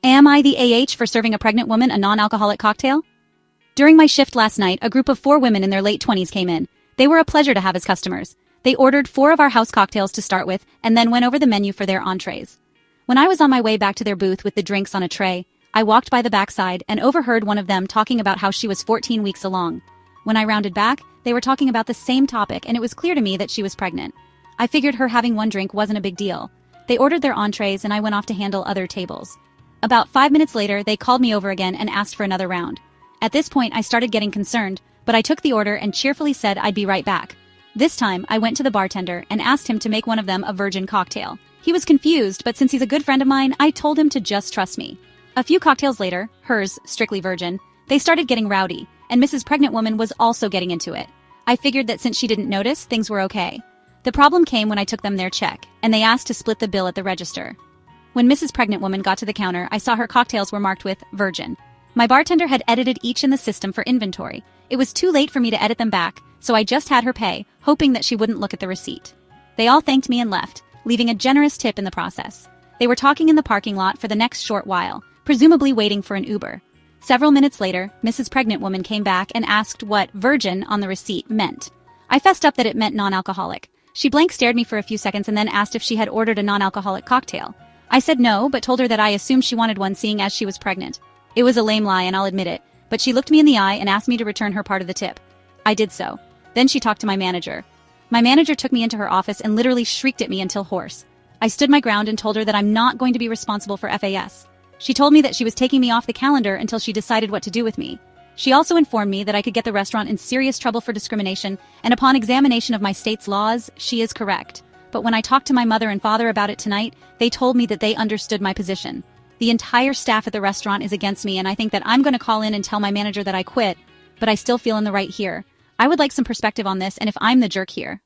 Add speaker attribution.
Speaker 1: Am I the AH for serving a pregnant woman a non-alcoholic cocktail? During my shift last night, a group of 4 women in their late 20s came in. They were a pleasure to have as customers. They ordered 4 of our house cocktails to start with and then went over the menu for their entrees. When I was on my way back to their booth with the drinks on a tray, I walked by the backside and overheard one of them talking about how she was 14 weeks along. When I rounded back, they were talking about the same topic and it was clear to me that she was pregnant. I figured her having one drink wasn't a big deal. They ordered their entrees and I went off to handle other tables. About 5 minutes later, they called me over again and asked for another round. At this point, I started getting concerned, but I took the order and cheerfully said I'd be right back. This time, I went to the bartender and asked him to make one of them a virgin cocktail. He was confused, but since he's a good friend of mine, I told him to just trust me. A few cocktails later, hers, strictly virgin, they started getting rowdy, and Mrs. Pregnant Woman was also getting into it. I figured that since she didn't notice, things were okay. The problem came when I took them their check, and they asked to split the bill at the register. When Mrs. Pregnant Woman got to the counter, I saw her cocktails were marked with virgin. My bartender had edited each in the system for inventory. It was too late for me to edit them back, so I just had her pay, hoping that she wouldn't look at the receipt. They all thanked me and left, leaving a generous tip in the process. They were talking in the parking lot for the next short while, presumably waiting for an Uber. Several minutes later, Mrs. Pregnant Woman came back and asked what virgin on the receipt meant. I fessed up that it meant non-alcoholic. She blank stared me for a few seconds and then asked if she had ordered a non-alcoholic cocktail. I said no, but told her that I assumed she wanted one seeing as she was pregnant. It was a lame lie and I'll admit it, but she looked me in the eye and asked me to return her part of the tip. I did so. Then she talked to my manager. My manager took me into her office and literally shrieked at me until hoarse. I stood my ground and told her that I'm not going to be responsible for FAS. She told me that she was taking me off the calendar until she decided what to do with me. She also informed me that I could get the restaurant in serious trouble for discrimination, and upon examination of my state's laws, she is correct. But when I talked to my mother and father about it tonight, they told me that they understood my position. The entire staff at the restaurant is against me, and I think that I'm going to call in and tell my manager that I quit, but I still feel in the right here. I would like some perspective on this and if I'm the jerk here.